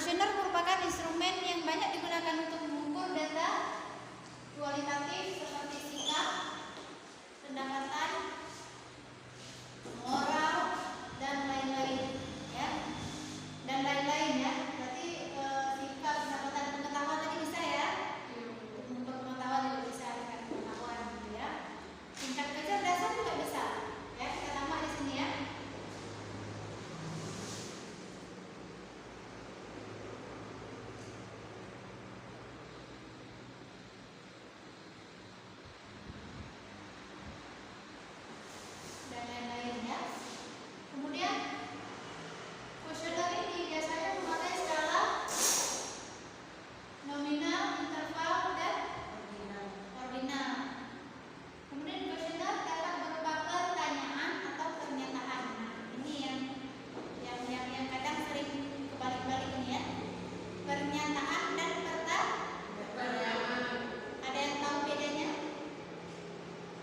kuesioner merupakan instrumen yang banyak digunakan untuk mengukur data kualitatif seperti sikap, pendapatan, moral, dan lain-lain, ya. Dan lain-lain, ya. Berarti sikap, pendapatan, pengetahuan tadi bisa, ya. Untuk pengetahuan juga bisa, dengan pengetahuan, gitu, ya. Tingkat kecerdasan juga bisa, ya. Kita tambah di sini, ya. Dan lain-lain, ya. Kemudian kuesioner ini biasanya memakai skala nominal, interval, dan ordinal. Kemudian kuesioner dapat berupa pertanyaan atau pernyataan. Nah, ini yang kadang sering kebalik-balik ini, ya. Pernyataan dan pertanyaan. Ada yang tahu bedanya?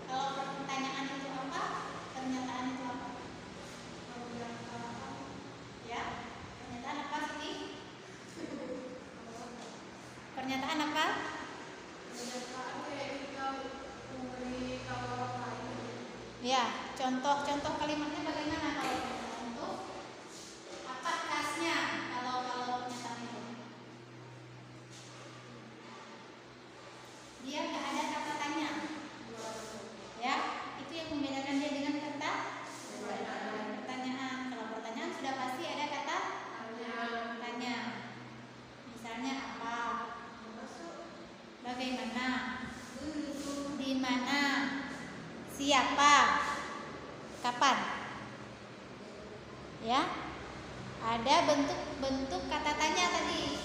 Kalau pertanyaan itu apa? Pernyataan itu apa? Ya, pernyataan apa sih? Pernyataan apa? Pernyataan kayak kita memberi kabar orang lain. Ya, contoh kalimatnya bagaimana kalau untuk apa khasnya kalau pernyataan itu? Dia nggak ada kata tanya. Ya, itu yang membedakan dia dengan kata pertanyaan. Kalau pertanyaan sudah pasti ada kata tanya. Misalnya apa? Bagaimana? Di mana? Siapa? Kapan? Ya. Ada bentuk kata tanya tadi.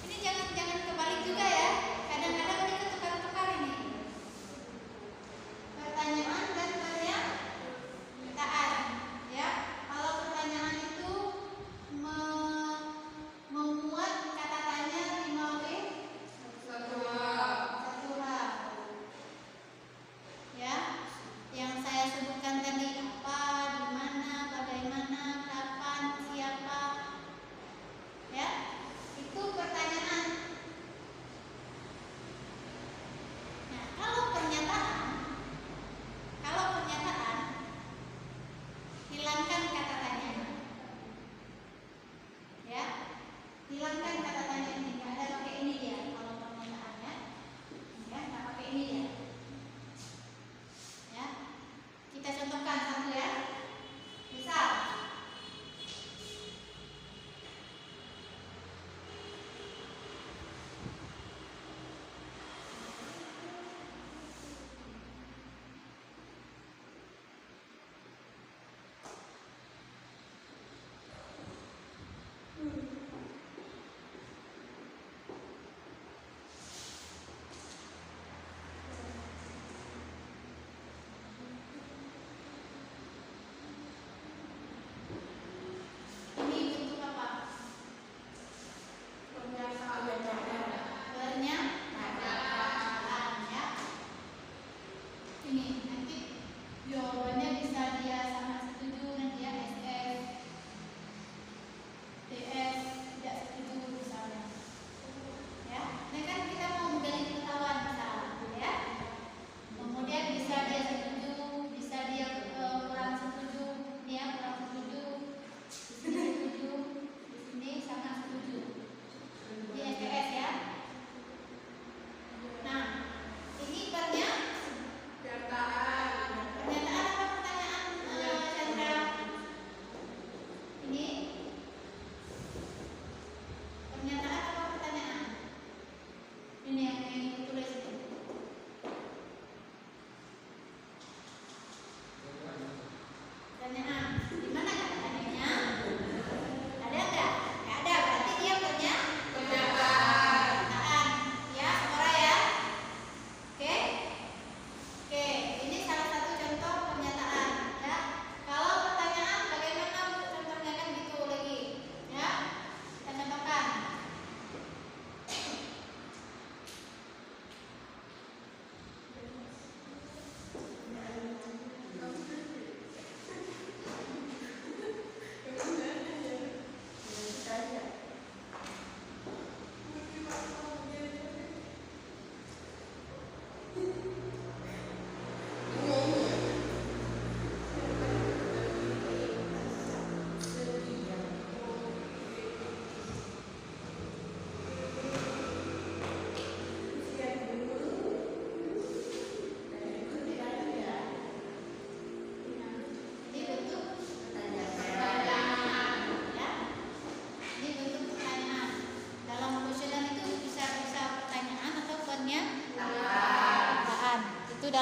Ini jangan kebalik juga, ya. Kadang-kadang ini ketukar-tukar ini. Pertanyaan dan pernyataan, ya. Kalau pertanyaan itu memuat kata tanya 5W satu hal, ya. Yang saya sebutkan tadi apa, di mana, bagaimana, kapan, siapa, ya. Itu pertanyaan. Nah, kalau pernyataan hilangkan kata tanya, ya. Hilangkan kata tanya ini, nggak ada pakai ini dia. Kalau pernyataannya, ya, nggak pakai ini dia. Ya, kita contohkan satu, ya. Misal,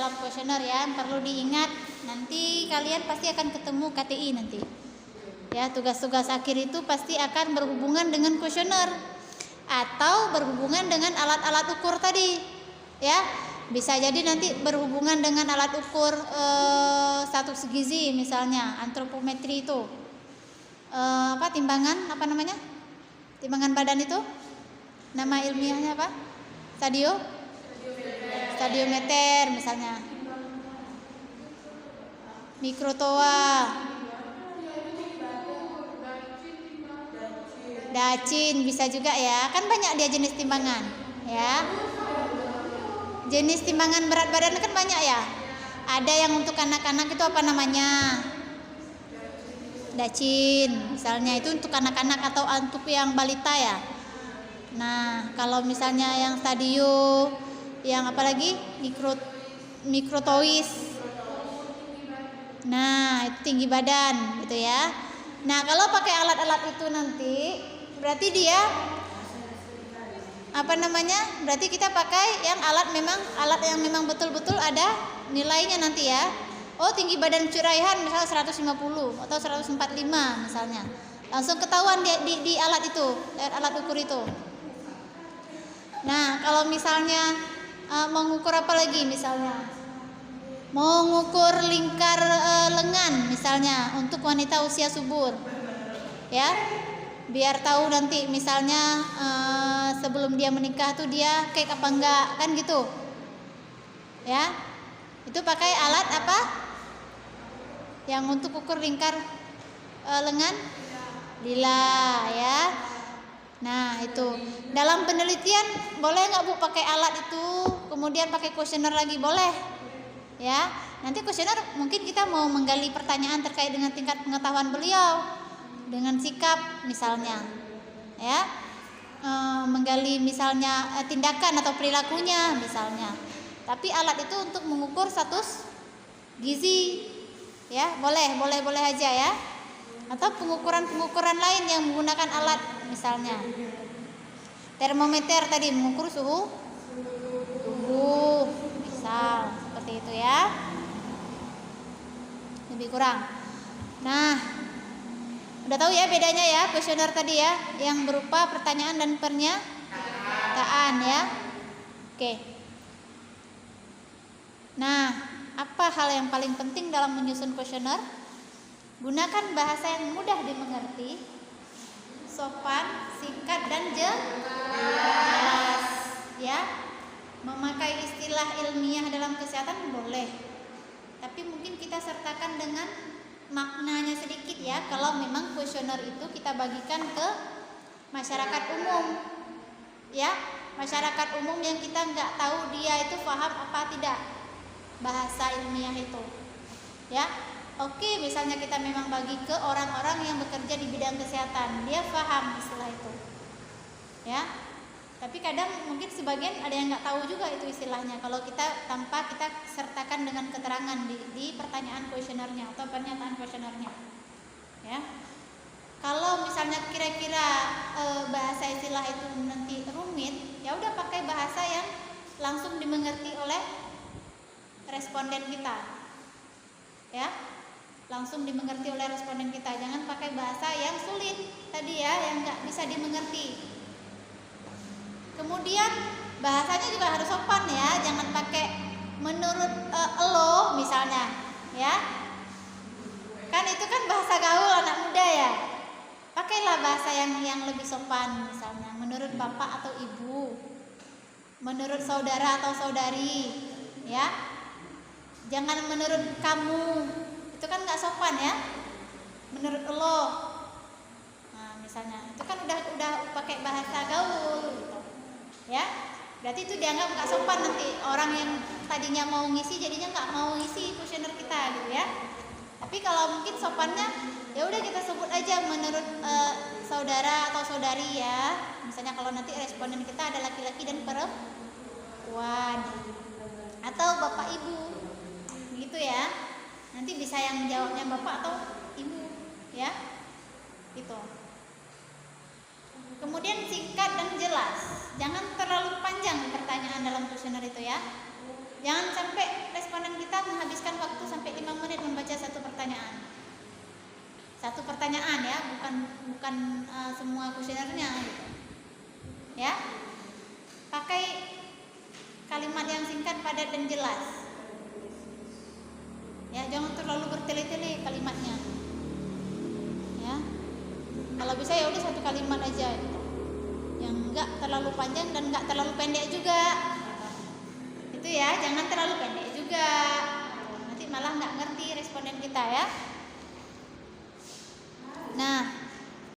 dalam kuesioner ya. Perlu diingat, nanti kalian pasti akan ketemu KTI nanti. Ya, tugas-tugas akhir itu pasti akan berhubungan dengan kuesioner atau berhubungan dengan alat-alat ukur tadi. Ya, bisa jadi nanti berhubungan dengan alat ukur status gizi misalnya, antropometri itu. Timbangan apa namanya? Timbangan badan itu? Nama ilmiahnya apa? Stadiometer misalnya. Mikrotoa. Dacin bisa juga ya. Kan banyak dia jenis timbangan, ya. Jenis timbangan berat badan kan banyak ya. Ada yang untuk anak-anak itu apa namanya? Dacin misalnya, itu untuk anak-anak atau untuk yang balita ya. Nah, kalau misalnya yang stadio, yang apalagi mikrotois. Nah, itu tinggi badan gitu ya. Nah, kalau pakai alat-alat itu nanti berarti dia berarti kita pakai yang alat yang memang betul-betul ada nilainya nanti ya. Oh, tinggi badan Curaihan misalnya 150 atau 145 misalnya. Langsung ketahuan di alat itu, alat ukur itu. Nah, kalau misalnya mengukur apa lagi misalnya? Mengukur lingkar lengan misalnya untuk wanita usia subur. Ya. Biar tahu nanti misalnya sebelum dia menikah tuh dia kek apa enggak, kan gitu. Ya. Itu pakai alat apa? Yang untuk ukur lingkar lengan? Lila ya. Nah, itu. Dalam penelitian boleh nggak Bu pakai alat itu, kemudian pakai kuesioner lagi? Boleh. Ya. Nanti kuesioner mungkin kita mau menggali pertanyaan terkait dengan tingkat pengetahuan beliau, dengan sikap misalnya. Ya. Menggali misalnya tindakan atau perilakunya misalnya. Tapi alat itu untuk mengukur status gizi. Ya, boleh aja ya. Atau pengukuran lain yang menggunakan alat misalnya termometer tadi mengukur suhu tubuh misal seperti itu ya, lebih kurang. Nah, udah tahu ya bedanya ya kuesioner tadi ya, yang berupa pertanyaan dan pernyataan ya. Oke. Nah, apa hal yang paling penting dalam menyusun kuesioner? Gunakan bahasa yang mudah dimengerti, sopan, singkat dan jelas. Ya, memakai istilah ilmiah dalam kesehatan boleh, tapi mungkin kita sertakan dengan maknanya sedikit ya. Kalau memang kuesioner itu kita bagikan ke masyarakat umum, ya, masyarakat umum yang kita nggak tahu dia itu paham apa tidak bahasa ilmiah itu, ya. Oke, misalnya kita memang bagi ke orang-orang yang bekerja di bidang kesehatan, dia paham istilah itu, ya. Tapi kadang mungkin sebagian ada yang nggak tahu juga itu istilahnya. Kalau kita tanpa kita sertakan dengan keterangan di pertanyaan kuesionernya atau pernyataan kuesionernya, ya. Kalau misalnya kira-kira bahasa istilah itu nanti rumit, ya udah pakai bahasa yang langsung dimengerti oleh responden kita, ya. Langsung dimengerti oleh responden kita. Jangan pakai bahasa yang sulit tadi ya, yang nggak bisa dimengerti. Kemudian bahasanya juga harus sopan ya, jangan pakai menurut elo misalnya, ya. Kan itu kan bahasa gaul anak muda ya. Pakailah bahasa yang lebih sopan misalnya, menurut bapak atau ibu, menurut saudara atau saudari, ya. Jangan menurut kamu. Itu kan nggak sopan ya, menurut lo. Nah, misalnya itu kan udah pakai bahasa gaul gitu, ya. Berarti itu dianggap nggak sopan, nanti orang yang tadinya mau ngisi jadinya nggak mau ngisi kuesioner kita gitu ya. Tapi kalau mungkin sopannya ya udah kita sebut aja menurut saudara atau saudari ya. Misalnya kalau nanti responden kita ada laki-laki dan perempuan atau bapak ibu gitu ya. Nanti bisa yang menjawabnya bapak atau ibu, ya, gitu. Kemudian singkat dan jelas, jangan terlalu panjang pertanyaan dalam kuesioner itu ya. Jangan sampai responden kita menghabiskan waktu sampai 5 menit membaca satu pertanyaan. Satu pertanyaan ya, bukan semua kuesionernya gitu. Ya. Pakai kalimat yang singkat, padat dan jelas. Ya, jangan terlalu bertele-tele kalimatnya. Ya. Kalau bisa ya udah satu kalimat aja gitu. Yang enggak terlalu panjang dan enggak terlalu pendek juga. Itu ya, jangan terlalu pendek juga. Nanti malah enggak ngerti responden kita ya. Nah,